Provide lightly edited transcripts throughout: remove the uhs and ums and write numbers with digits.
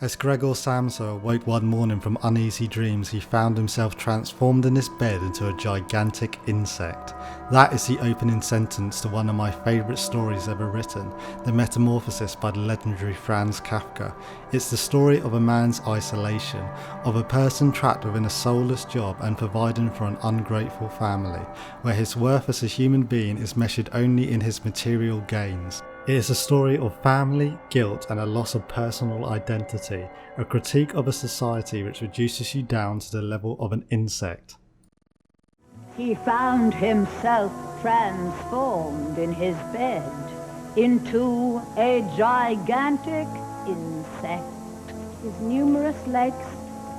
As Gregor Samsa awoke one morning from uneasy dreams, he found himself transformed in his bed into a gigantic insect. That is the opening sentence to one of my favourite stories ever written, The Metamorphosis by the legendary Franz Kafka. It's the story of a man's isolation, of a person trapped within a soulless job and providing for an ungrateful family, where his worth as a human being is measured only in his material gains. It is a story of family, guilt and a loss of personal identity, a critique of a society which reduces you down to the level of an insect. He found himself transformed in his bed into a gigantic insect. His numerous legs,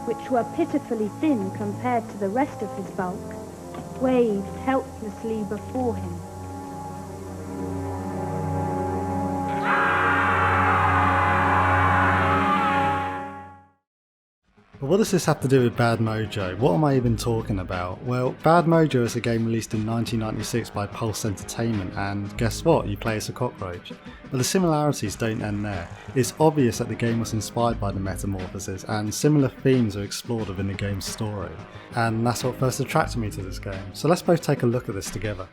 which were pitifully thin compared to the rest of his bulk, waved helplessly before him. But what does this have to do with Bad Mojo? What am I even talking about? Well, Bad Mojo is a game released in 1996 by Pulse Entertainment, and guess what? You play as a cockroach. But the similarities don't end there. It's obvious that the game was inspired by the Metamorphosis, and similar themes are explored within the game's story. And that's what first attracted me to this game. So let's both take a look at this together.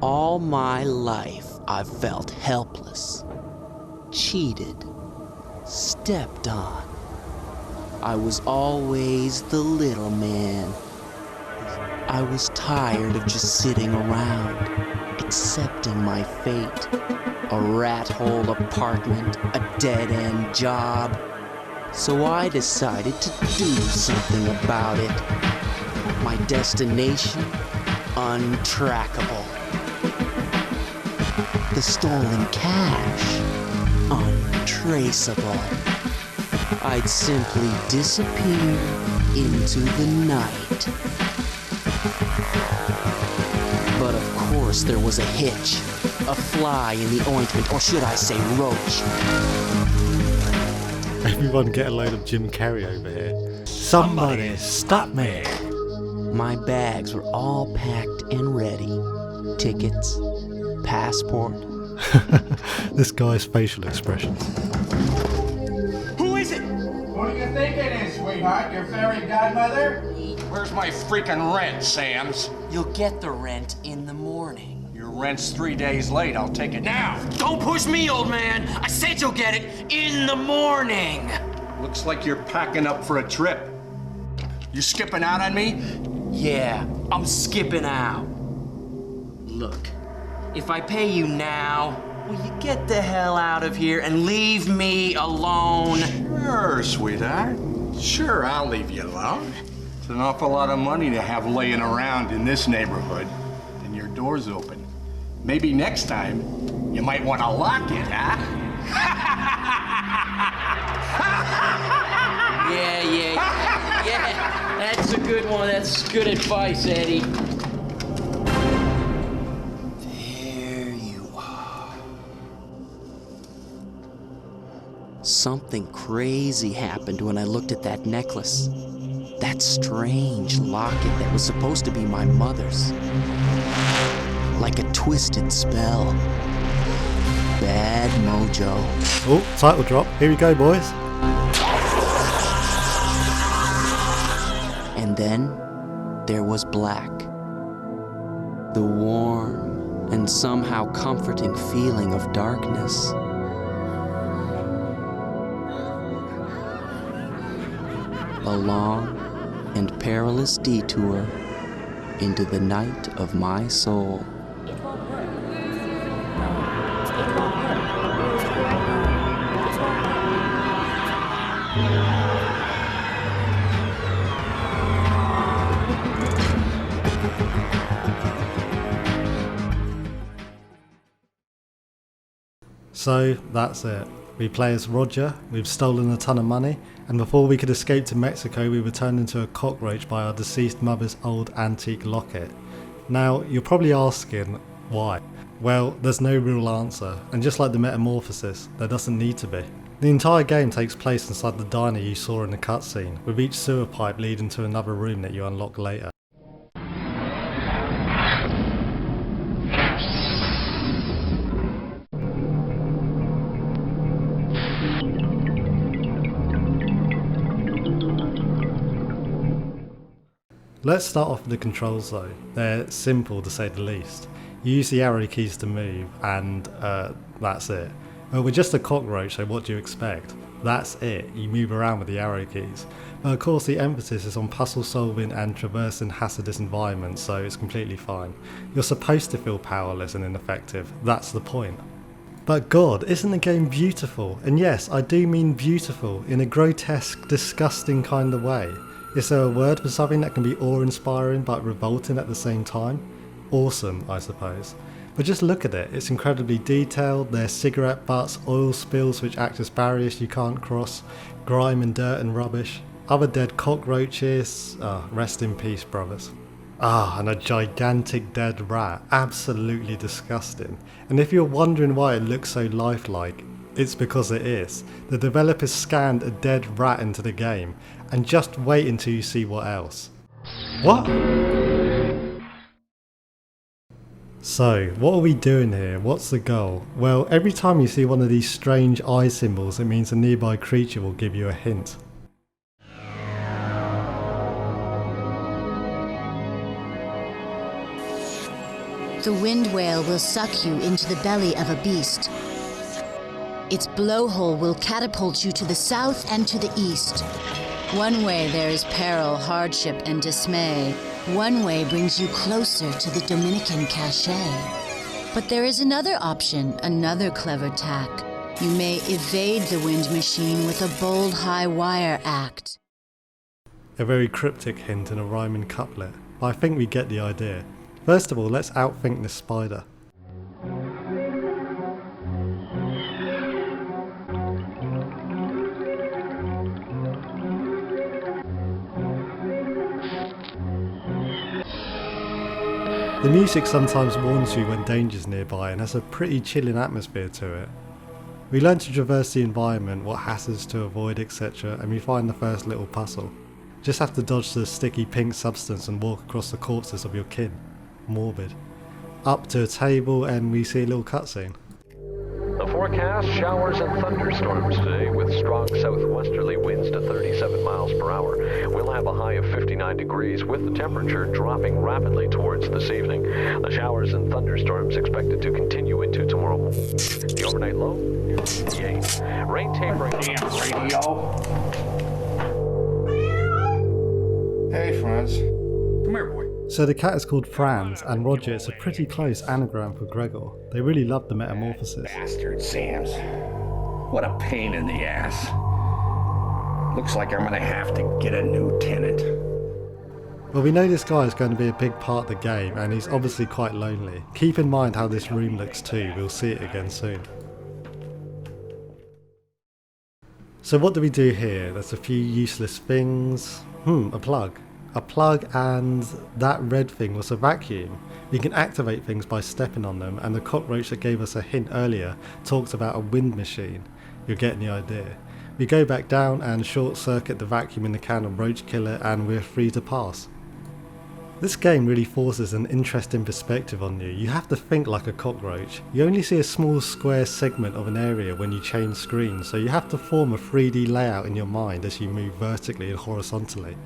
All my life, I've felt helpless, cheated, stepped on. I was always the little man. I was tired of just sitting around, accepting my fate. A rat hole apartment, a dead-end job. So I decided to do something about it. My destination, untrackable. The stolen cash, untraceable. I'd simply disappear into the night. But of course there was a hitch, a fly in the ointment, or should I say roach. Everyone get a load of Jim Carrey over here. Somebody stop me! My bags were all packed and ready. Tickets, passport. This guy's facial expressions. Who is it? Who do you think it is, sweetheart? Your fairy godmother? Where's my freaking rent, Sam's? You'll get the rent in the morning. Your rent's 3 days late. I'll take it now. Don't push me, old man. I said you'll get it in the morning. Looks like you're packing up for a trip. You skipping out on me? Yeah, I'm skipping out. Look, if I pay you now, will you get the hell out of here and leave me alone? Sure, sweetheart. Sure, I'll leave you alone. It's an awful lot of money to have laying around in this neighborhood, and your door's open. Maybe next time, you might want to lock it, huh? Yeah. That's a good one. That's good advice, Eddie. There you are. Something crazy happened when I looked at that necklace. That strange locket that was supposed to be my mother's. Like a twisted spell. Bad Mojo. Oh, title drop. Here we go, boys. And then there was black. The warm and somehow comforting feeling of darkness. A long and perilous detour into the night of my soul. So that's it. We play as Roger, we've stolen a ton of money, and before we could escape to Mexico we were turned into a cockroach by our deceased mother's old antique locket. Now you're probably asking, why? Well, there's no real answer, and just like the Metamorphosis, there doesn't need to be. The entire game takes place inside the diner you saw in the cutscene, with each sewer pipe leading to another room that you unlock later. Let's start off with the controls though. They're simple to say the least. You use the arrow keys to move and that's it. Well, we're just a cockroach, so what do you expect? That's it, you move around with the arrow keys. But of course the emphasis is on puzzle solving and traversing hazardous environments, so it's completely fine. You're supposed to feel powerless and ineffective, that's the point. But God, isn't the game beautiful? And yes, I do mean beautiful, in a grotesque, disgusting kind of way. Is there a word for something that can be awe-inspiring but revolting at the same time? Awesome, I suppose. But just look at it, it's incredibly detailed, there's cigarette butts, oil spills which act as barriers you can't cross, grime and dirt and rubbish, other dead cockroaches, rest in peace brothers. And a gigantic dead rat, absolutely disgusting. And if you're wondering why it looks so lifelike, it's because it is. The developers scanned a dead rat into the game, and just wait until you see what else. What? So, what are we doing here? What's the goal? Well, every time you see one of these strange eye symbols, it means a nearby creature will give you a hint. The wind whale will suck you into the belly of a beast. Its blowhole will catapult you to the south and to the east. One way there is peril, hardship, and dismay. One way brings you closer to the Dominican cachet. But there is another option, another clever tack. You may evade the wind machine with a bold high wire act. A very cryptic hint in a rhyming couplet, but I think we get the idea. First of all, let's outthink this spider. The music sometimes warns you when danger's nearby and has a pretty chilling atmosphere to it. We learn to traverse the environment, what hazards to avoid, etc., and we find the first little puzzle. Just have to dodge the sticky pink substance and walk across the corpses of your kin. Morbid. Up to a table and we see a little cutscene. The forecast, showers and thunderstorms today with strong southwesterly winds to 37 miles per hour. We'll have a high of 59 degrees with the temperature dropping rapidly towards this evening. The showers and thunderstorms expected to continue into tomorrow. The overnight low, 58. Rain tapering. Damn radio. Hey, Franz. Come here, boy. So the cat is called Franz, and Roger is a pretty close anagram for Gregor. They really love the Metamorphosis. Bastard Sam's. What a pain in the ass. Looks like I'm gonna have to get a new tenant. Well, we know this guy is going to be a big part of the game, and he's obviously quite lonely. Keep in mind how this room looks too, we'll see it again soon. So what do we do here? There's a few useless things. A plug. A plug, and that red thing was a vacuum. You can activate things by stepping on them, and the cockroach that gave us a hint earlier talks about a wind machine. You're getting the idea. We go back down and short circuit the vacuum in the can of roach killer, and we're free to pass. This game really forces an interesting perspective on you. You have to think like a cockroach. You only see a small square segment of an area when you change screens, so you have to form a 3D layout in your mind as you move vertically and horizontally.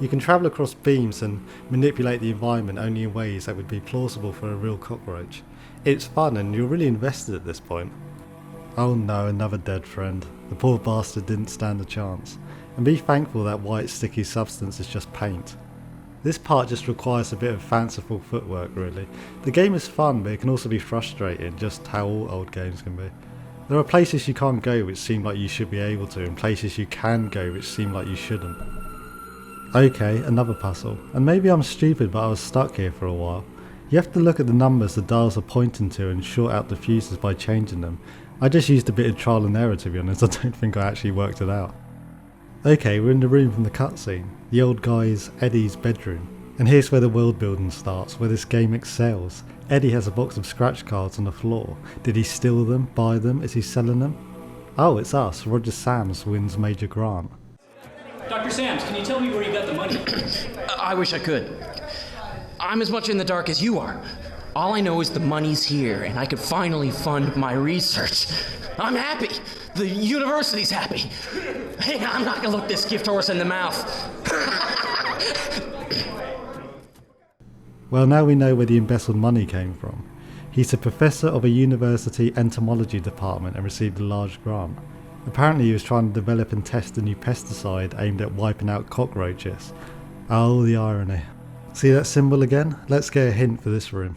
You can travel across beams and manipulate the environment only in ways that would be plausible for a real cockroach. It's fun and you're really invested at this point. Oh no, another dead friend. The poor bastard didn't stand a chance. And be thankful that white sticky substance is just paint. This part just requires a bit of fanciful footwork really. The game is fun, but it can also be frustrating, just how all old games can be. There are places you can't go which seem like you should be able to, and places you can go which seem like you shouldn't. Okay, another puzzle. And maybe I'm stupid, but I was stuck here for a while. You have to look at the numbers the dials are pointing to and short out the fuses by changing them. I just used a bit of trial and error to be honest, I don't think I actually worked it out. Okay, we're in the room from the cutscene. The old guy's Eddie's bedroom. And here's where the world building starts, where this game excels. Eddie has a box of scratch cards on the floor. Did he steal them, buy them, is he selling them? Oh, it's us, Roger Sams wins Major Grant. Dr. Sams, can you tell me where you got the money? I wish I could. I'm as much in the dark as you are. All I know is the money's here, and I could finally fund my research. I'm happy. The university's happy. Hey, I'm not gonna look this gift horse in the mouth. Well, now we know where the embezzled money came from. He's a professor of a university entomology department and received a large grant. Apparently he was trying to develop and test a new pesticide aimed at wiping out cockroaches. Oh, the irony. See that symbol again? Let's get a hint for this room.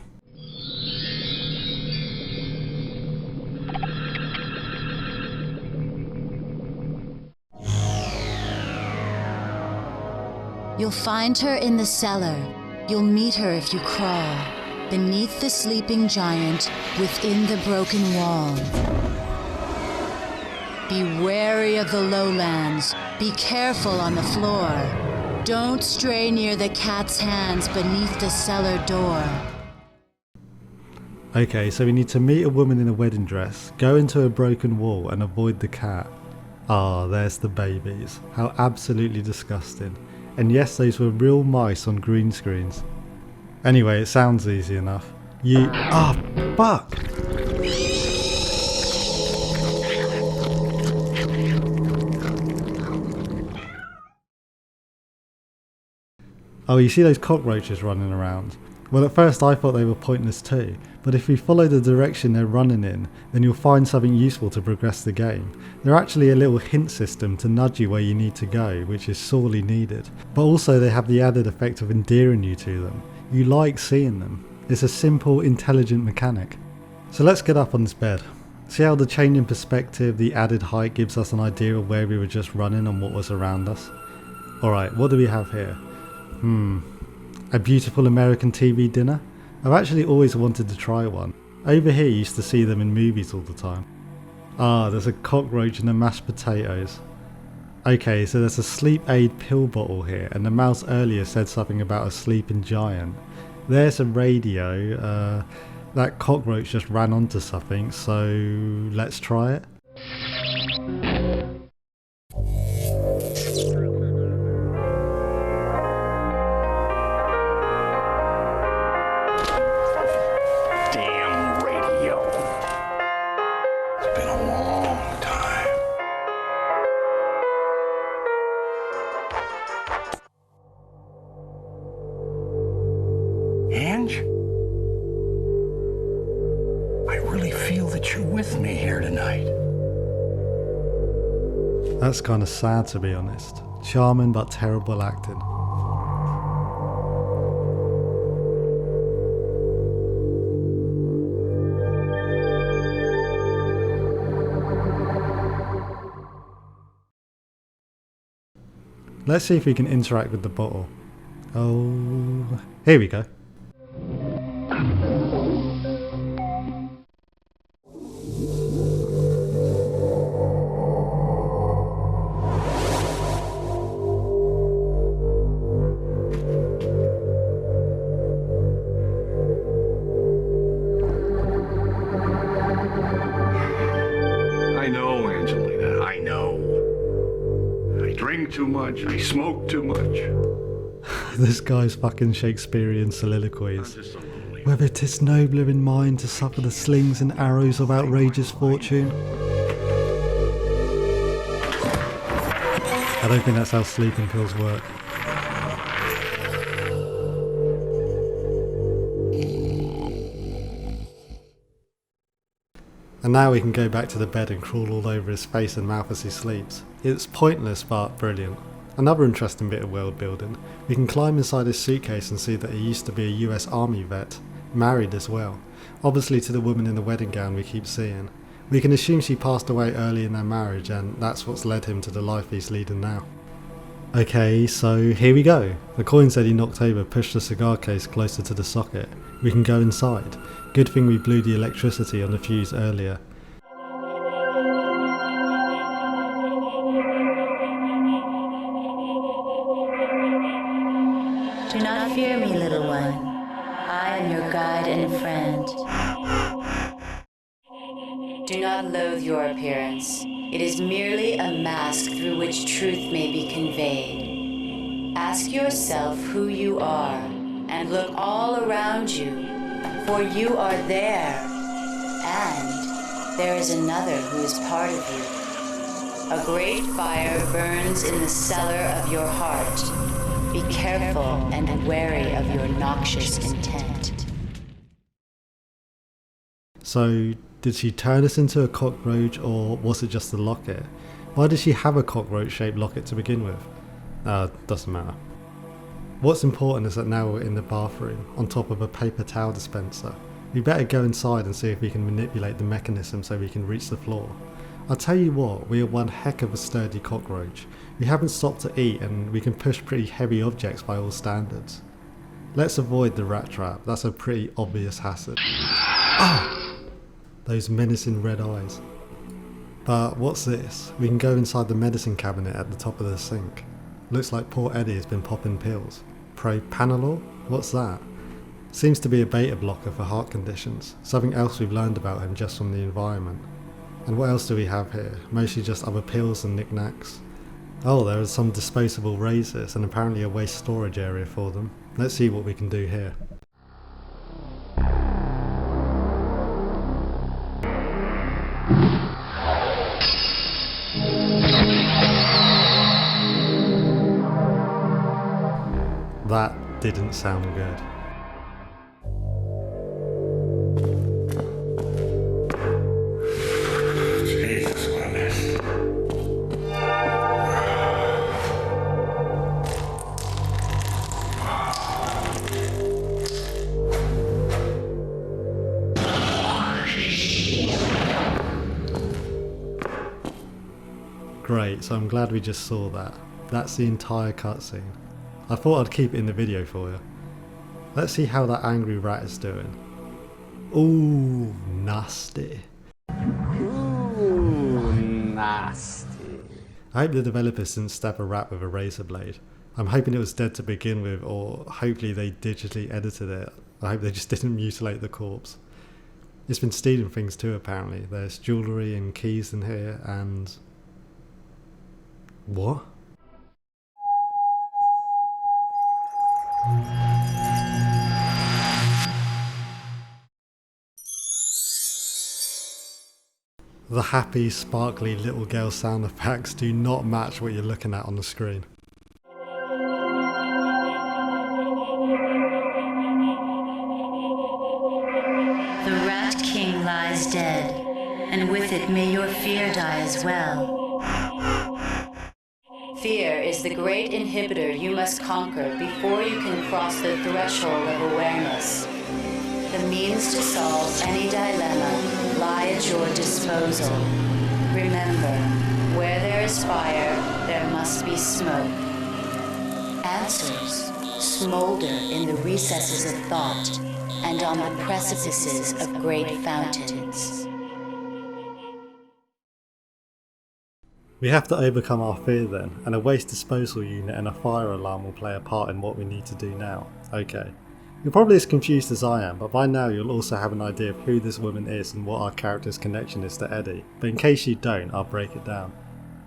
You'll find her in the cellar. You'll meet her if you crawl, beneath the sleeping giant, within the broken wall. Be wary of the lowlands. Be careful on the floor. Don't stray near the cat's hands beneath the cellar door. Okay, so we need to meet a woman in a wedding dress, go into a broken wall and avoid the cat. Ah, there's the babies. How absolutely disgusting. And yes, those were real mice on green screens. Anyway, it sounds easy enough. Fuck! Oh, you see those cockroaches running around? Well, at first I thought they were pointless too, but if we follow the direction they're running in, then you'll find something useful to progress the game. They're actually a little hint system to nudge you where you need to go, which is sorely needed. But also they have the added effect of endearing you to them. You like seeing them. It's a simple, intelligent mechanic. So let's get up on this bed. See how the change in perspective, the added height gives us an idea of where we were just running and what was around us. Alright, what do we have here? A beautiful American TV dinner? I've actually always wanted to try one. Over here you used to see them in movies all the time. Ah, there's a cockroach and the mashed potatoes. Okay, so there's a sleep aid pill bottle here, and the mouse earlier said something about a sleeping giant. There's a radio, that cockroach just ran onto something, so let's try it. Ange? I really feel that you're with me here tonight. That's kind of sad, to be honest. Charming but terrible acting. Let's see if we can interact with the bottle. Oh, here we go. I know, Angelina, I know. I drink too much, I smoke too much. This guy's fucking Shakespearean soliloquies. Whether 'tis nobler in mind to suffer the slings and arrows of outrageous fortune. I don't think that's how sleeping pills work. And now we can go back to the bed and crawl all over his face and mouth as he sleeps. It's pointless but brilliant. Another interesting bit of world building, we can climb inside his suitcase and see that he used to be a US Army vet, married as well, obviously to the woman in the wedding gown we keep seeing. We can assume she passed away early in their marriage and that's what's led him to the life he's leading now. Okay, so here we go. The coin said he knocked over pushed the cigar case closer to the socket. We can go inside. Good thing we blew the electricity on the fuse earlier. Do not fear me, little one. I am your guide and friend. Do not loathe your appearance. It is merely a mask through which truth may be conveyed. Ask yourself who you are, and look all around you, for you are there, and there is another who is part of you. A great fire burns in the cellar of your heart. Be careful and wary of your noxious intent. So, did she turn us into a cockroach, or was it just a locket? Why did she have a cockroach-shaped locket to begin with? Doesn't matter. What's important is that now we're in the bathroom, on top of a paper towel dispenser. We better go inside and see if we can manipulate the mechanism so we can reach the floor. I'll tell you what, we are one heck of a sturdy cockroach. We haven't stopped to eat and we can push pretty heavy objects by all standards. Let's avoid the rat trap, that's a pretty obvious hazard. Ah! Those menacing red eyes. But what's this? We can go inside the medicine cabinet at the top of the sink. Looks like poor Eddie has been popping pills. Propranolol? What's that? Seems to be a beta blocker for heart conditions, something else we've learned about him just from the environment. And what else do we have here? Mostly just other pills and knickknacks. Oh, there are some disposable razors and apparently a waste storage area for them. Let's see what we can do here. That didn't sound good. Jesus, what a mess. Great, so I'm glad we just saw that. That's the entire cutscene. I thought I'd keep it in the video for you. Let's see how that angry rat is doing. Ooh, nasty. Ooh, nasty. I hope the developers didn't stab a rat with a razor blade. I'm hoping it was dead to begin with, or hopefully they digitally edited it. I hope they just didn't mutilate the corpse. It's been stealing things too apparently. There's jewellery and keys in here and... What? The happy, sparkly little girl sound effects do not match what you're looking at on the screen. The Rat King lies dead, and with it may your fear die as well. Fear is the great inhibitor you must conquer before you can cross the threshold of awareness. The means to solve any dilemma lie at your disposal. Remember, where there is fire, there must be smoke. Answers smolder in the recesses of thought and on the precipices of great fountains. We have to overcome our fear then, and a waste disposal unit and a fire alarm will play a part in what we need to do now. Okay. You're probably as confused as I am, but by now you'll also have an idea of who this woman is and what our character's connection is to Eddie, but in case you don't, I'll break it down.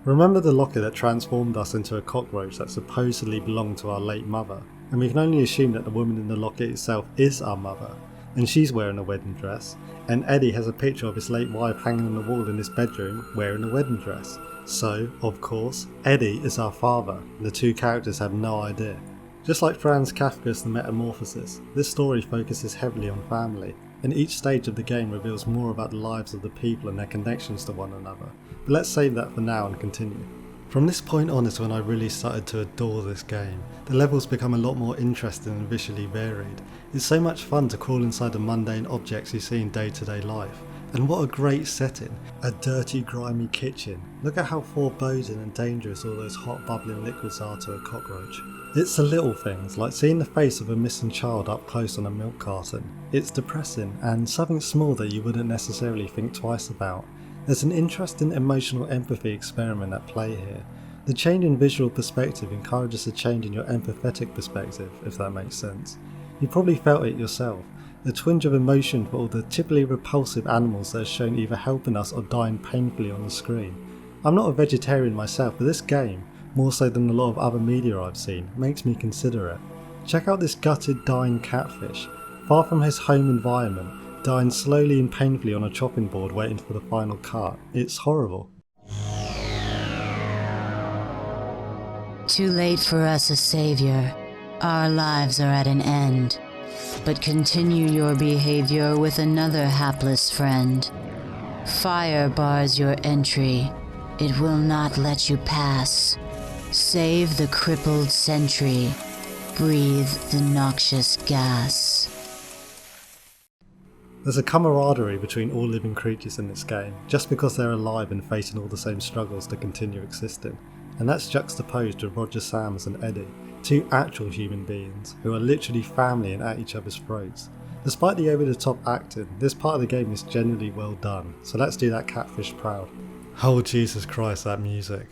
Remember the locket that transformed us into a cockroach that supposedly belonged to our late mother, and we can only assume that the woman in the locket itself is our mother, and she's wearing a wedding dress, and Eddie has a picture of his late wife hanging on the wall in his bedroom wearing a wedding dress. So, of course, Eddie is our father, and the two characters have no idea. Just like Franz Kafka's The Metamorphosis, this story focuses heavily on family, and each stage of the game reveals more about the lives of the people and their connections to one another. But let's save that for now and continue. From this point on is when I really started to adore this game. The levels become a lot more interesting and visually varied. It's so much fun to crawl inside the mundane objects you see in day-to-day life. And what a great setting, a dirty grimy kitchen. Look at how foreboding and dangerous all those hot bubbling liquids are to a cockroach. It's the little things, like seeing the face of a missing child up close on a milk carton. It's depressing and something small that you wouldn't necessarily think twice about. There's an interesting emotional empathy experiment at play here. The change in visual perspective encourages a change in your empathetic perspective, if that makes sense. You probably felt it yourself. The twinge of emotion for all the typically repulsive animals that are shown either helping us or dying painfully on the screen. I'm not a vegetarian myself, but this game, more so than a lot of other media I've seen, makes me consider it. Check out this gutted, dying catfish, far from his home environment, dying slowly and painfully on a chopping board waiting for the final cut. It's horrible. Too late for us a savior. Our lives are at an end. But continue your behavior with another hapless friend. Fire bars your entry. It will not let you pass. Save the crippled sentry. Breathe the noxious gas. There's a camaraderie between all living creatures in this game, just because they're alive and facing all the same struggles to continue existing. And that's juxtaposed with Roger, Sams and Eddie, two actual human beings who are literally family and at each other's throats. Despite the over-the-top acting, this part of the game is genuinely well done, so let's do that catfish proud. Oh Jesus Christ, that music.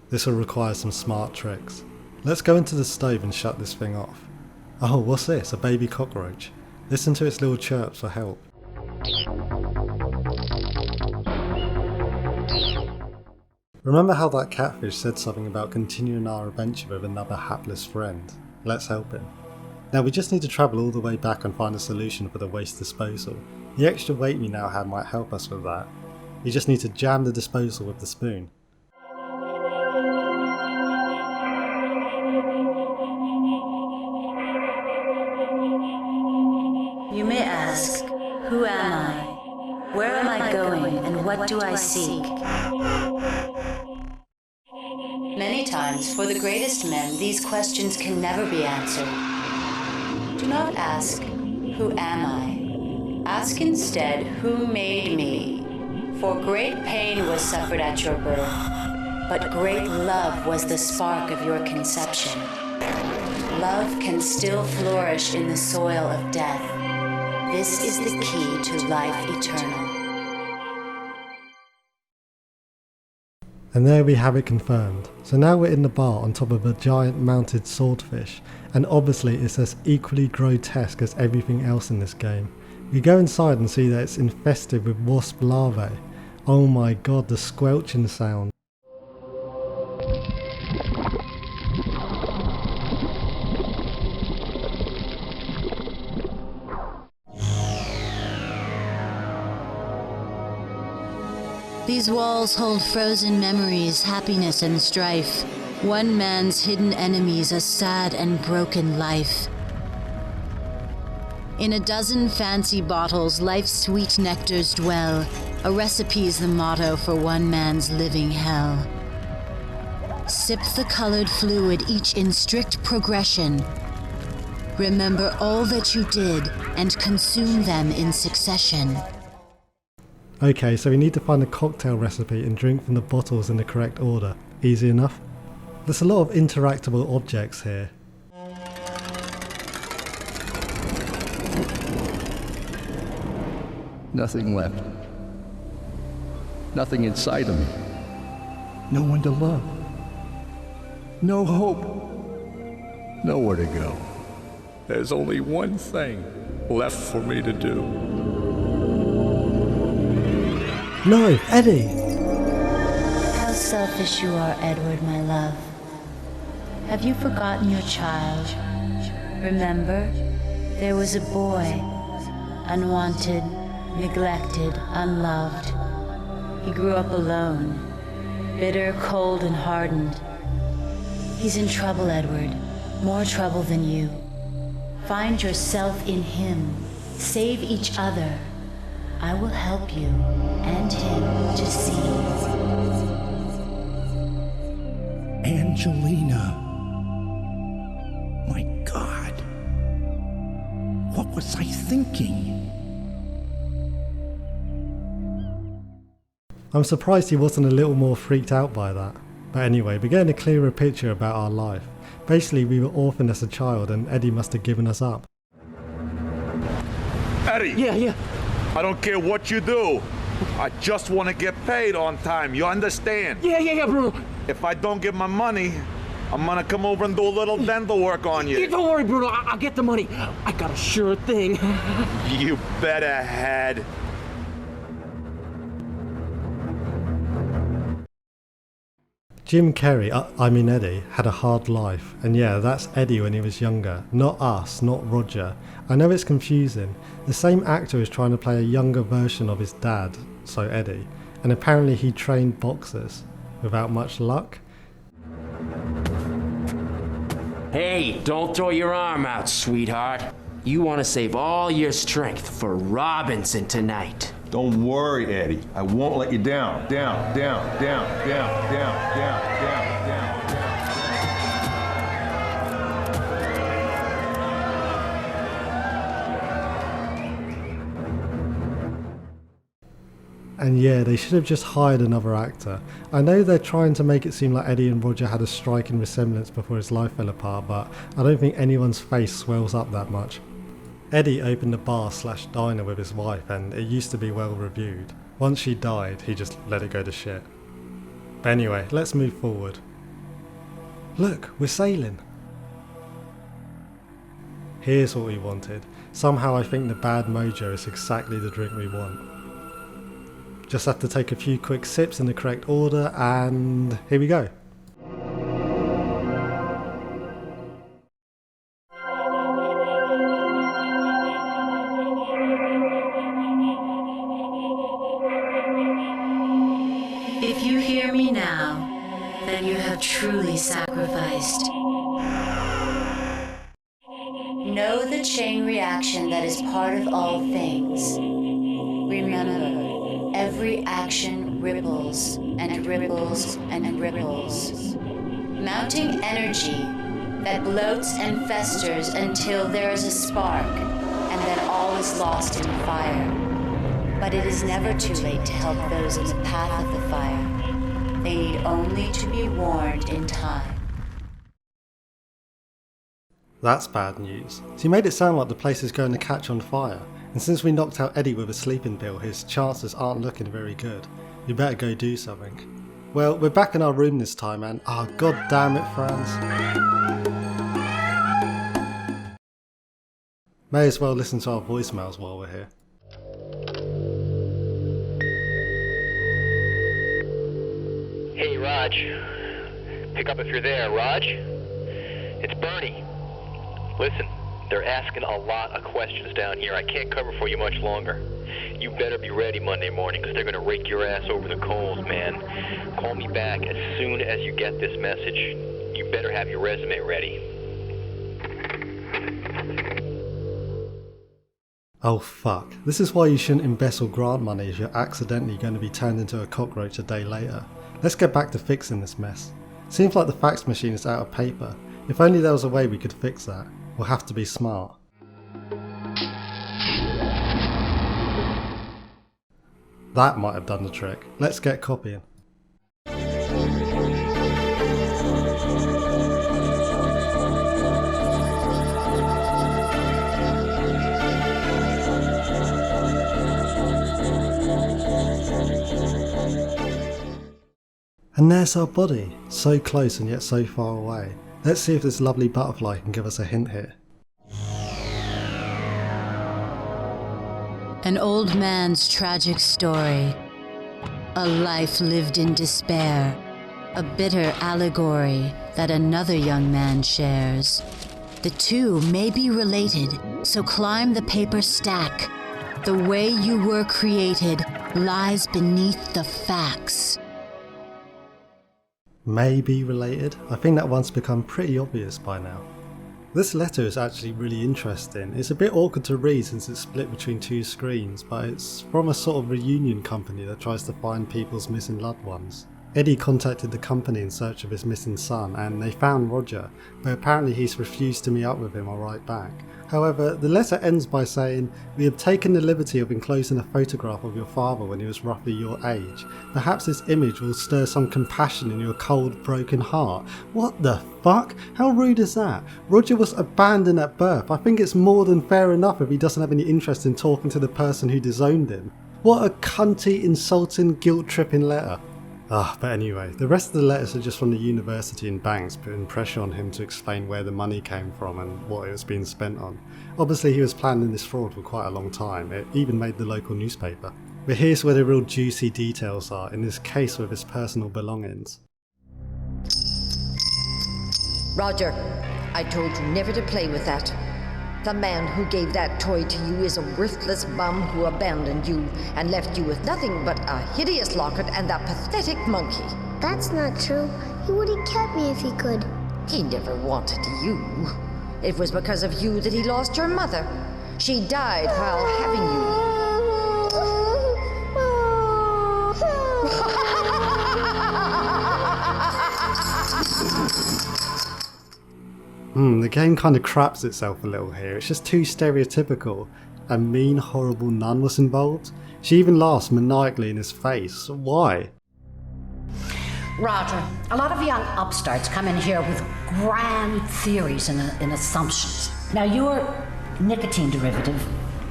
This will require some smart tricks. Let's go into the stove and shut this thing off. Oh, what's this? A baby cockroach. Listen to its little chirps for help. Remember how that catfish said something about continuing our adventure with another hapless friend? Let's help him. Now we just need to travel all the way back and find a solution for the waste disposal. The extra weight we now have might help us with that. You just need to jam the disposal with the spoon. You may ask, who am I? Where am I going, and what do I seek? Many times, for the greatest men, these questions can never be answered. Do not ask, who am I? Ask instead, who made me? For great pain was suffered at your birth, but great love was the spark of your conception. Love can still flourish in the soil of death. This is the key to life eternal. And there we have it confirmed. So now we're in the bar on top of a giant mounted swordfish, and obviously it's as equally grotesque as everything else in this game. We go inside and see that it's infested with wasp larvae. Oh my god, the squelching sound. These walls hold frozen memories, happiness and strife. One man's hidden enemies, a sad and broken life. In a dozen fancy bottles, life's sweet nectars dwell. A recipe's the motto for one man's living hell. Sip the colored fluid, each in strict progression. Remember all that you did and consume them in succession. Okay, so we need to find a cocktail recipe and drink from the bottles in the correct order. Easy enough? There's a lot of interactable objects here. Nothing left. Nothing inside of me. No one to love. No hope. Nowhere to go. There's only one thing left for me to do. No, Eddie! How selfish you are, Edward, my love. Have you forgotten your child? Remember, there was a boy, unwanted, neglected, unloved. He grew up alone, bitter, cold, and hardened. He's in trouble, Edward, more trouble than you. Find yourself in him. Save each other. I will help you and him to see. Angelina. My God. What was I thinking? I'm surprised he wasn't a little more freaked out by that. But anyway, we're getting a clearer picture about our life. Basically, we were orphaned as a child and Eddie must have given us up. Eddie! Yeah. I don't care what you do. I just want to get paid on time, you understand? Yeah, Bruno. If I don't get my money, I'm gonna come over and do a little dental work on you. Don't worry, Bruno. I'll get the money. I got a sure thing. You better had. Jim Carrey, I mean Eddie, had a hard life, and yeah, that's Eddie when he was younger, not us, not Roger. I know it's confusing. The same actor is trying to play a younger version of his dad, so Eddie, and apparently he trained boxers, without much luck. Hey, don't throw your arm out, sweetheart. You want to save all your strength for Robinson tonight. Don't worry, Eddie. I won't let you down. Down, down, down, down, down, down, down, down. And yeah, they should have just hired another actor. I know they're trying to make it seem like Eddie and Roger had a striking resemblance before his life fell apart, but I don't think anyone's face swells up that much. Eddie opened a bar/diner with his wife, and it used to be well reviewed. Once she died, he just let it go to shit. But anyway, let's move forward. Look, we're sailing. Here's what we wanted. Somehow I think the Bad Mojo is exactly the drink we want. Just have to take a few quick sips in the correct order, and here we go. If you hear me now, then you have truly sacrificed. Know the chain reaction that is part of all things. Remember, every action ripples and ripples and ripples, mounting energy that bloats and festers until there is a spark, and then all is lost in fire. But it is never too late to help those in the path of the fire. They need only to be warned in time. That's bad news. So he made it sound like the place is going to catch on fire, and since we knocked out Eddie with a sleeping pill, his chances aren't looking very good. We better go do something. Well, we're back in our room this time, and god damn it, Franz. May as well listen to our voicemails while we're here. Hey, Raj. Pick up if you're there, Raj. It's Bernie. Listen, they're asking a lot of questions down here. I can't cover for you much longer. You better be ready Monday morning, because they're going to rake your ass over the coals, man. Call me back as soon as you get this message. You better have your resume ready. Oh fuck, this is why you shouldn't embezzle grant money if you're accidentally going to be turned into a cockroach a day later. Let's get back to fixing this mess. Seems like the fax machine is out of paper. If only there was a way we could fix that. We'll have to be smart. That might have done the trick. Let's get copying. And there's our body, so close and yet so far away. Let's see if this lovely butterfly can give us a hint here. An old man's tragic story. A life lived in despair. A bitter allegory that another young man shares. The two may be related, so climb the paper stack. The way you were created lies beneath the facts. May be related? I think that one's become pretty obvious by now. This letter is actually really interesting. It's a bit awkward to read since it's split between two screens, but it's from a sort of reunion company that tries to find people's missing loved ones. Eddie contacted the company in search of his missing son, and they found Roger, but apparently he's refused to meet up with him or write back. However, the letter ends by saying, "We have taken the liberty of enclosing a photograph of your father when he was roughly your age. Perhaps this image will stir some compassion in your cold, broken heart." What the fuck? How rude is that? Roger was abandoned at birth. I think it's more than fair enough if he doesn't have any interest in talking to the person who disowned him. What a cunty, insulting, guilt-tripping letter. But anyway, the rest of the letters are just from the university and banks putting pressure on him to explain where the money came from and what it was being spent on. Obviously he was planning this fraud for quite a long time, it even made the local newspaper. But here's where the real juicy details are in this case with his personal belongings. Roger, I told you never to play with that. The man who gave that toy to you is a worthless bum who abandoned you and left you with nothing but a hideous locket and that pathetic monkey. That's not true. He would have kept me if he could. He never wanted you. It was because of you that he lost your mother. She died while having you. The game kind of craps itself a little here. It's just too stereotypical. A mean, horrible nun was involved. She even laughs maniacally in his face. Why? Roger, a lot of young upstarts come in here with grand theories and assumptions. Now, your nicotine derivative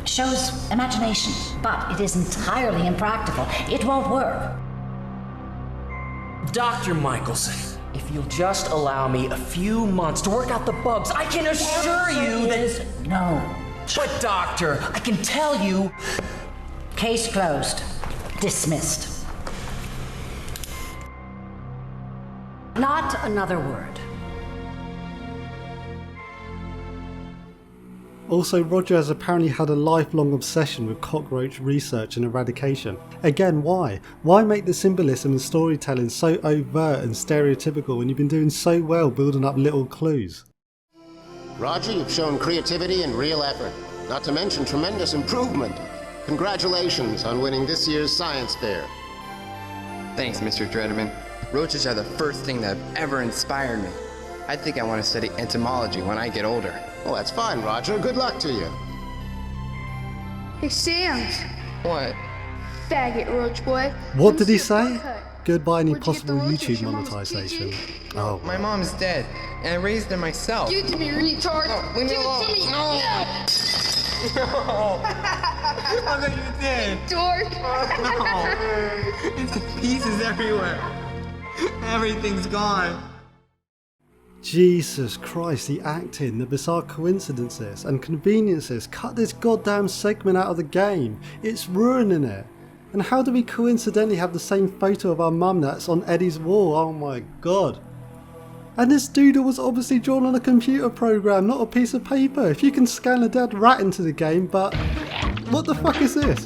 shows imagination, but it is entirely impractical. It won't work. Dr. Michelson, if you'll just allow me a few months to work out the bugs, I can assure you that... No. But doctor, I can tell you... Case closed. Dismissed. Not another word. Also, Roger has apparently had a lifelong obsession with cockroach research and eradication. Again, why? Why make the symbolism and storytelling so overt and stereotypical when you've been doing so well building up little clues? Roger, you've shown creativity and real effort, not to mention tremendous improvement. Congratulations on winning this year's science fair. Thanks, Mr. Dreadman. Roaches are the first thing that have ever inspired me. I think I want to study entomology when I get older. Well, that's fine, Roger. Good luck to you. Hey, Sam's. What? Faggot, roach boy. What did he say? Goodbye any possible YouTube monetization. Oh, my mom's dead, and I raised her myself. Give it to me, retard. No, leave me alone. Give it to me. No. No. Look what you did. Dork. Oh. It's pieces everywhere. Everything's gone. Jesus Christ, the acting, the bizarre coincidences and conveniences. Cut this goddamn segment out of the game. It's ruining it. And how do we coincidentally have the same photo of our mum that's on Eddie's wall? Oh my god. And this doodle was obviously drawn on a computer program, not a piece of paper. If you can scan a dead rat into the game, but what the fuck is this?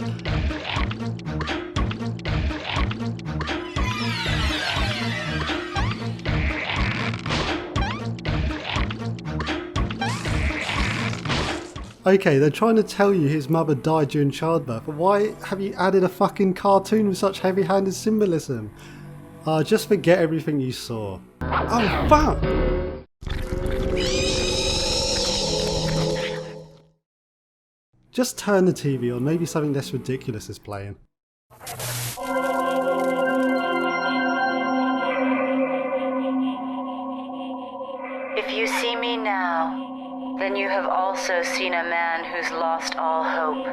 Okay, they're trying to tell you his mother died during childbirth, but why have you added a fucking cartoon with such heavy-handed symbolism? Just forget everything you saw. Oh fuck! Just turn the TV on, maybe something less ridiculous is playing. If you see me now, then you have also seen a man who's lost all hope.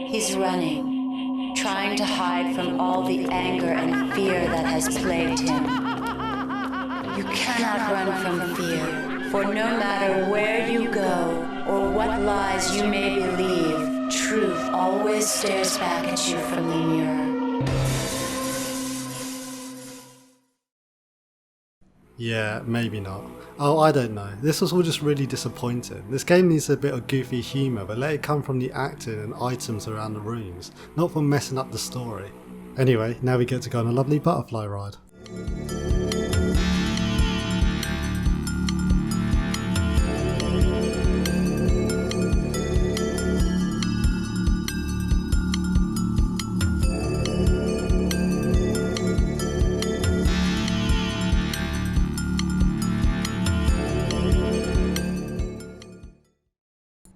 He's running, trying to hide from all the anger and fear that has plagued him. You cannot run from fear, for no matter where you go or what lies you may believe, truth always stares back at you from the mirror. Yeah, maybe not. Oh, I don't know. This was all just really disappointing. This game needs a bit of goofy humour, but let it come from the acting and items around the rooms, not from messing up the story. Anyway, now we get to go on a lovely butterfly ride.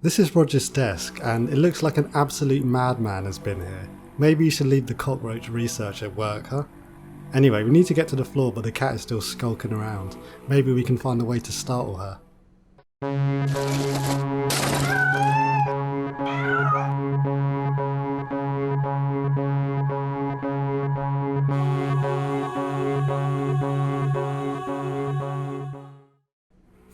This is Roger's desk, and it looks like an absolute madman has been here. Maybe you should leave the cockroach research at work, huh? Anyway, we need to get to the floor, but the cat is still skulking around. Maybe we can find a way to startle her.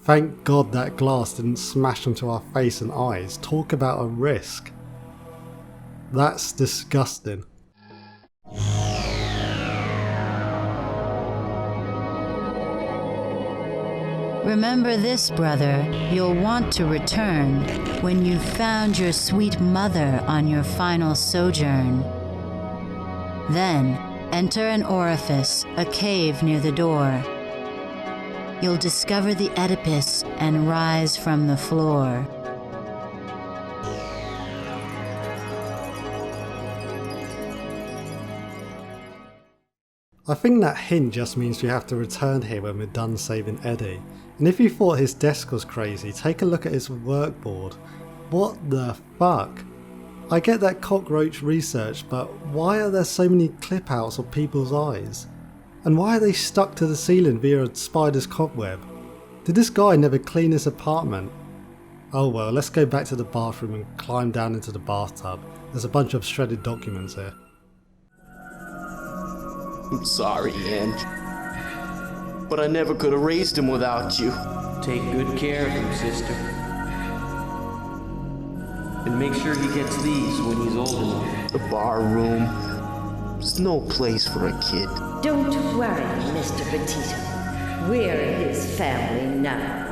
Thank God that glass didn't smash onto our face and eyes. Talk about a risk. That's disgusting. Remember this, brother, you'll want to return when you've found your sweet mother on your final sojourn. Then, enter an orifice, a cave near the door. You'll discover the Oedipus and rise from the floor. I think that hint just means we have to return here when we're done saving Eddie. And if you thought his desk was crazy, take a look at his workboard. What the fuck? I get that Cockroach research, but why are there so many clip outs of people's eyes? And why are they stuck to the ceiling via a spider's cobweb? Did this guy never clean his apartment? Oh well, let's go back to the bathroom and climb down into the bathtub. There's a bunch of shredded documents here. I'm sorry, Ange. But I never could have raised him without you. Take good care of him, sister. And make sure he gets these when he's old enough. The bar room. There's no place for a kid. Don't worry, Mr. Petito. We're his family now.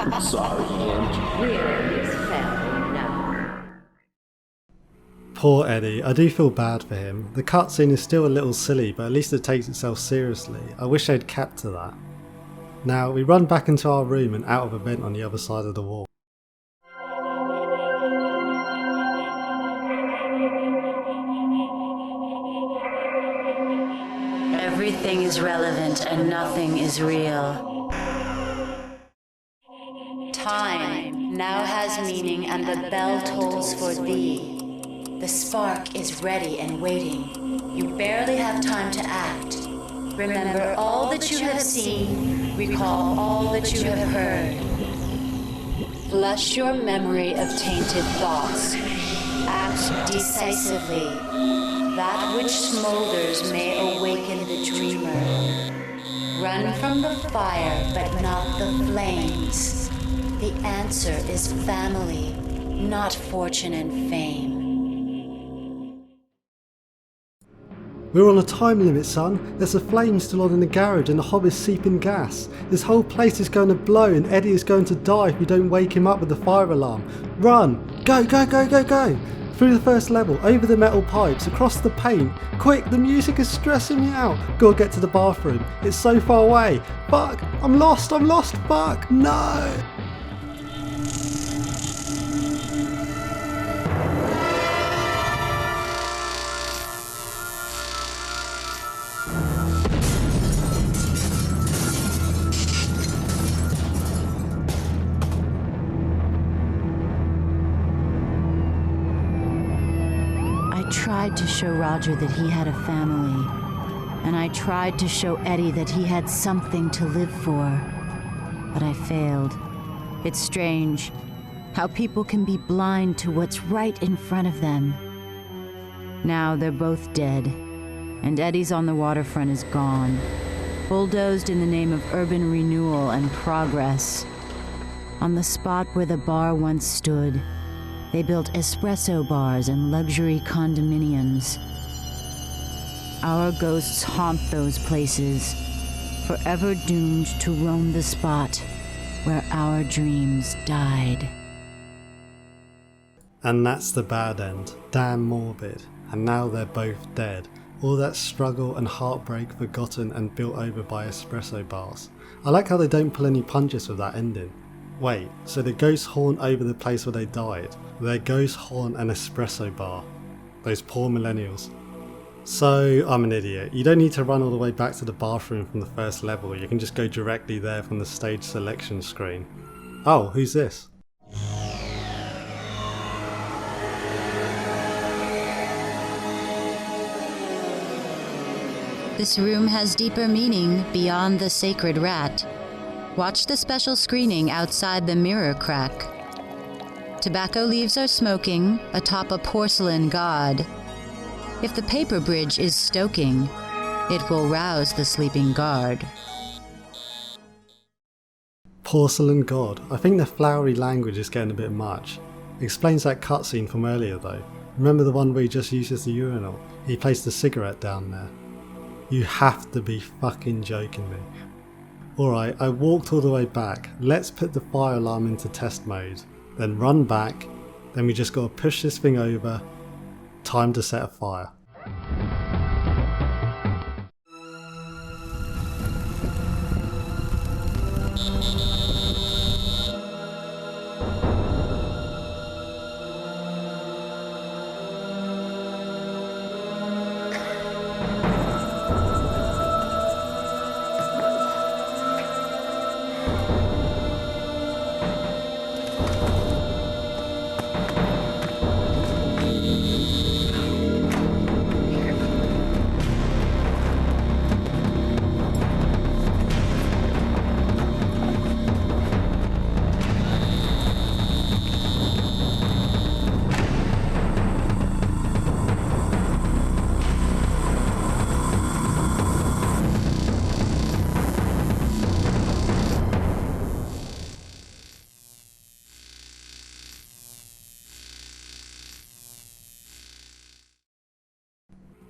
I'm sorry, Ange. We're his family now. Poor Eddie, I do feel bad for him. The cutscene is still a little silly, but at least it takes itself seriously. I wish they'd kept to that. Now, we run back into our room and out of a vent on the other side of the wall. Everything is relevant and nothing is real. Time now has meaning and the bell tolls for thee. The spark is ready and waiting. You barely have time to act. Remember all that you have seen. Recall all that you have heard. Flush your memory of tainted thoughts. Act decisively. That which smolders may awaken the dreamer. Run from the fire, but not the flames. The answer is family, not fortune and fame. We're on a time limit, son. There's a flame still on in the garage and the hob is seeping gas. This whole place is going to blow and Eddie is going to die if we don't wake him up with the fire alarm. Run! Go, go, go, go, go! Through the first level, over the metal pipes, across the paint. Quick, the music is stressing me out. Gotta get to the bathroom. It's so far away. Fuck! I'm lost, fuck! No! I tried to show Roger that he had a family, and I tried to show Eddie that he had something to live for, but I failed. It's strange how people can be blind to what's right in front of them. Now they're both dead, and Eddie's on the waterfront is gone, bulldozed in the name of urban renewal and progress. On the spot where the bar once stood, they built espresso bars and luxury condominiums. Our ghosts haunt those places, forever doomed to roam the spot where our dreams died. And that's the bad end. Damn morbid. And now they're both dead. All that struggle and heartbreak forgotten and built over by espresso bars. I like how they don't pull any punches with that ending. Wait, so the ghosts haunt over the place where they died. Their ghosts haunt an espresso bar. Those poor millennials. So, I'm an idiot. You don't need to run all the way back to the bathroom from the first level. You can just go directly there from the stage selection screen. Oh, who's this? This room has deeper meaning beyond the sacred rat. Watch the special screening outside the mirror crack. Tobacco leaves are smoking atop a porcelain god. If the paper bridge is stoking, it will rouse the sleeping guard. Porcelain god. I think the flowery language is getting a bit much. Explains that cutscene from earlier though. Remember the one where he just uses the urinal? He placed a cigarette down there. You have to be fucking joking me. Alright, I walked all the way back. Let's put the fire alarm into test mode. Then run back. Then we just gotta push this thing over. Time to set a fire.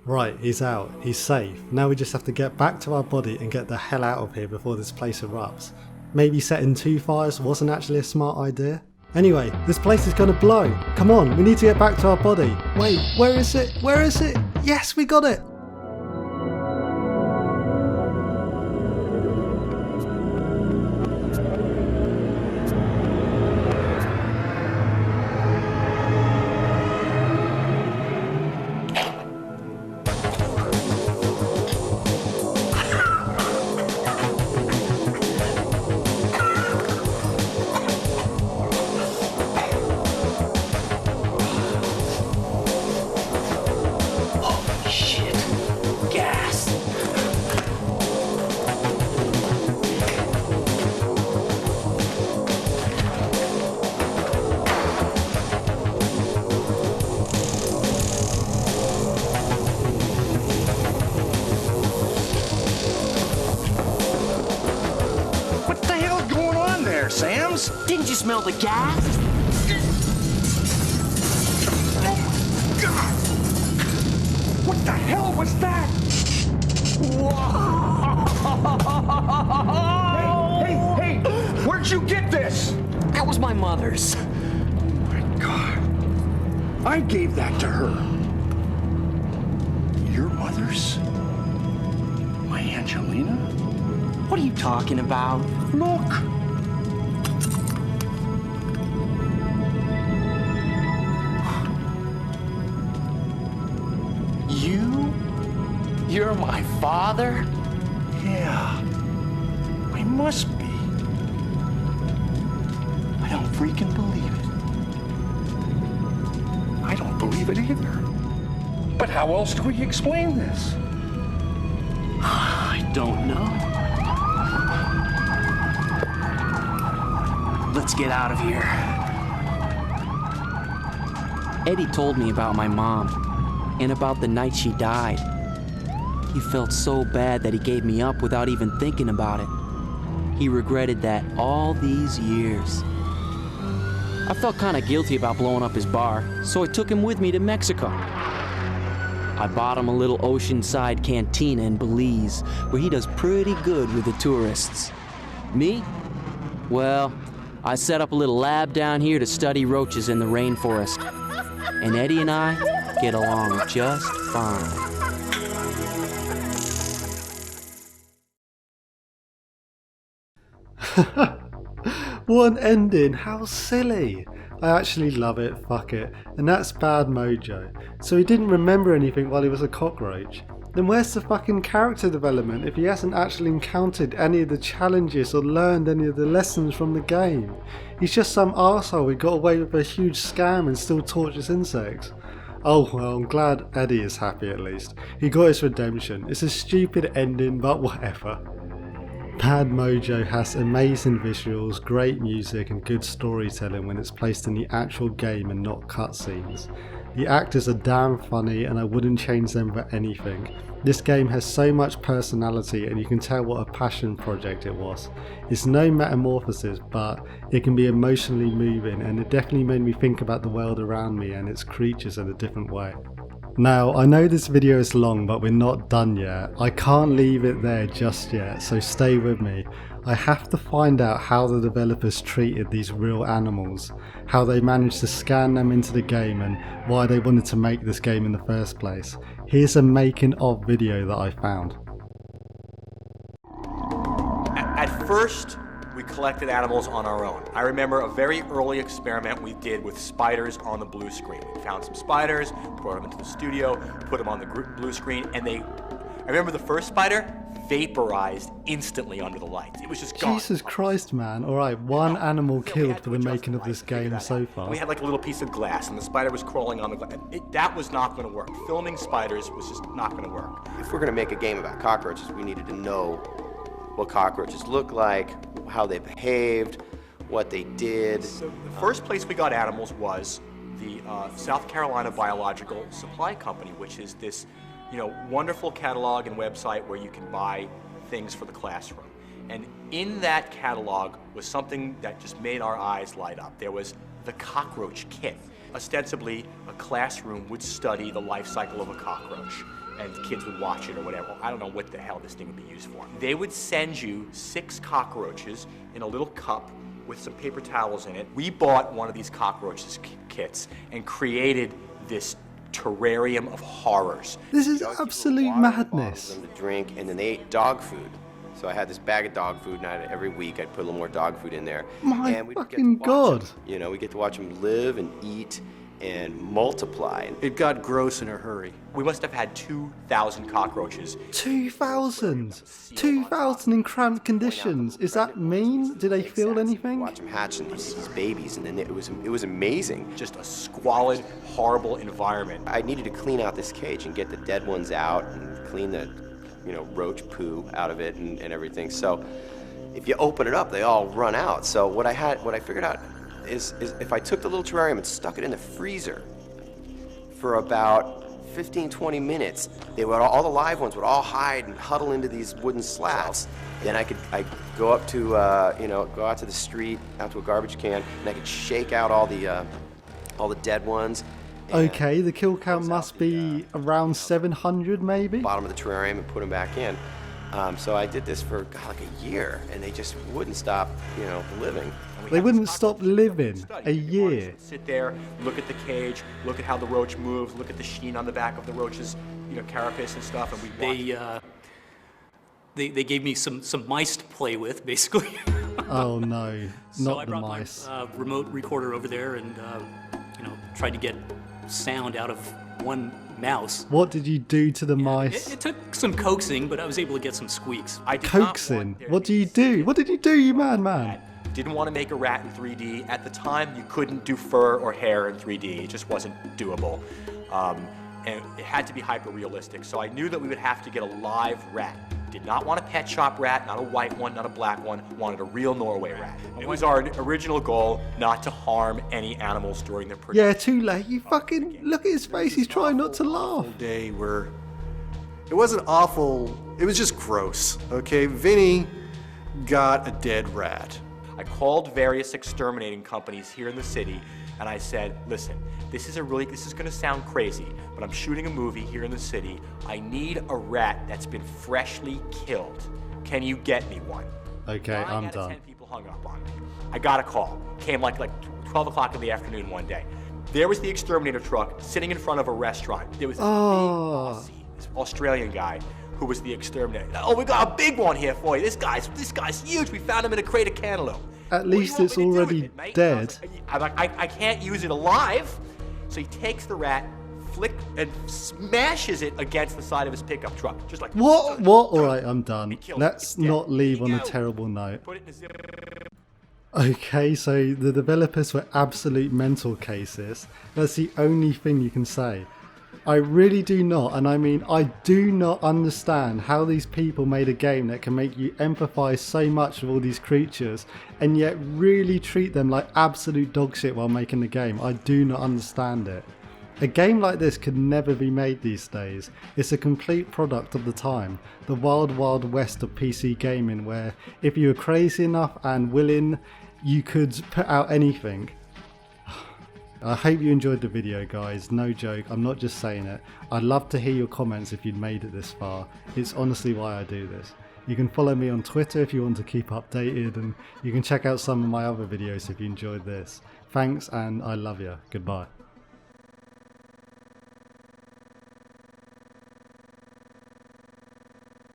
Right, he's out. He's safe. Now we just have to get back to our body and get the hell out of here before this place erupts. Maybe setting 2 fires wasn't actually a smart idea? Anyway, this place is gonna blow. Come on, we need to get back to our body. Wait, where is it? Where is it? Yes, we got it! Sam's? Didn't you smell the gas? Oh, God! What the hell was that? Whoa! Hey! Where'd you get this? That was my mother's. Oh, my God. I gave that to her. Your mother's? My Angelina? What are you talking about? Look! You're my father? Yeah, I must be. I don't freaking believe it. I don't believe it either. But how else do we explain this? I don't know. Let's get out of here. Eddie told me about my mom and about the night she died. He felt so bad that he gave me up without even thinking about it. He regretted that all these years. I felt kind of guilty about blowing up his bar, so I took him with me to Mexico. I bought him a little oceanside cantina in Belize, where he does pretty good with the tourists. Me? Well, I set up a little lab down here to study roaches in the rainforest. And Eddie and I get along just fine. What an ending, how silly! I actually love it, fuck it. And that's Bad Mojo. So he didn't remember anything while he was a cockroach. Then where's the fucking character development if he hasn't actually encountered any of the challenges or learned any of the lessons from the game? He's just some arsehole who got away with a huge scam and still tortures insects. Oh well, I'm glad Eddie is happy at least. He got his redemption. It's a stupid ending, but whatever. Bad Mojo has amazing visuals, great music and good storytelling when it's placed in the actual game and not cutscenes. The actors are damn funny and I wouldn't change them for anything. This game has so much personality and you can tell what a passion project it was. It's no Metamorphosis, but it can be emotionally moving and it definitely made me think about the world around me and its creatures in a different way. Now, I know this video is long, but we're not done yet. I can't leave it there just yet, so stay with me. I have to find out how the developers treated these real animals, how they managed to scan them into the game, and why they wanted to make this game in the first place. Here's a making of video that I found. At first, we collected animals on our own. I remember a very early experiment we did with spiders on the blue screen. We found some spiders, brought them into the studio, put them on the blue screen, and I remember the first spider vaporized instantly under the lights. It was just gone. Jesus Christ, man. Alright, one animal killed for the making of this game so far. We had like a little piece of glass, and the spider was crawling on the glass. That was not going to work. Filming spiders was just not going to work. If we're going to make a game about cockroaches, we needed to know what cockroaches look like, how they behaved, what they did. So the first place we got animals was the South Carolina Biological Supply Company, which is this, wonderful catalog and website where you can buy things for the classroom. And in that catalog was something that just made our eyes light up. There was the cockroach kit. Ostensibly, a classroom would study the life cycle of a cockroach, and kids would watch it or whatever. I don't know what the hell this thing would be used for. They would send you 6 cockroaches in a little cup with some paper towels in it. We bought one of these cockroaches kits and created this terrarium of horrors. This is absolute madness. Them to drink, and then they ate dog food. So I had this bag of dog food, and every week I'd put a little more dog food in there. My fucking God. We get to watch them live and eat and multiply. It got gross in a hurry. We must have had 2,000 cockroaches. 2,000? 2,000 in cramped conditions. Is that mean? Do they feel anything? Watch them hatch into these babies, and then it was amazing. Just a squalid, horrible environment. I needed to clean out this cage and get the dead ones out and clean the, roach poo out of it and everything. So if you open it up, they all run out. So what I figured out is if I took the little terrarium and stuck it in the freezer for about 15-20 minutes, all the live ones would all hide and huddle into these wooden slats. Then I'd go up to go out to the street, out to a garbage can, and I could shake out all the dead ones. Okay, the kill count must be around 700 maybe? Bottom of the terrarium and put them back in. So I did this for like a year, and they just wouldn't stop, living. They wouldn't stop living a year. Sit there, look at the cage, look at how the roach moves, look at the sheen on the back of the roach's, carapace and stuff, and They gave me some mice to play with, basically. Oh no, so not the mice. I brought my remote recorder over there and tried to get sound out of one mouse. What did you do to the mice? It took some coaxing, but I was able to get some squeaks. Coaxing? What do you do? What did you do, you man? Didn't want to make a rat in 3D. At the time, you couldn't do fur or hair in 3D. It just wasn't doable. And it had to be hyper-realistic. So I knew that we would have to get a live rat. Did not want a pet shop rat, not a white one, not a black one. Wanted a real Norway rat. It was our original goal not to harm any animals during their production. Yeah, too late. You fucking look at his face. He's trying not to laugh. Day where it wasn't awful. It was just gross. Okay, Vinny got a dead rat. I called various exterminating companies here in the city, and I said, listen, this is going to sound crazy, but I'm shooting a movie here in the city. I need a rat that's been freshly killed. Can you get me one? Okay, I'm done. 10 people hung up on me. I got a call. Came like 12 o'clock in the afternoon one day. There was the exterminator truck sitting in front of a restaurant. There was this big Aussie, this Australian guy who was the exterminator. Oh, we got a big one here for you. This guy's huge. We found him in a crate of cantaloupe. At least it's already dead. I'm like, I can't use it alive. So he takes the rat, and smashes it against the side of his pickup truck. Just like What? Alright, I'm done. Let's not leave on a terrible note. Okay, so the developers were absolute mental cases. That's the only thing you can say. I really do not, and I mean I do not understand how these people made a game that can make you empathise so much with all these creatures and yet really treat them like absolute dog shit while making the game. I do not understand it. A game like this could never be made these days. It's a complete product of the time, the wild wild west of PC gaming, where if you were crazy enough and willing, you could put out anything. I hope you enjoyed the video, guys. No joke, I'm not just saying it. I'd love to hear your comments if you'd made it this far. It's honestly why I do this. You can follow me on Twitter if you want to keep updated, and you can check out some of my other videos if you enjoyed this. Thanks, and I love you. Goodbye.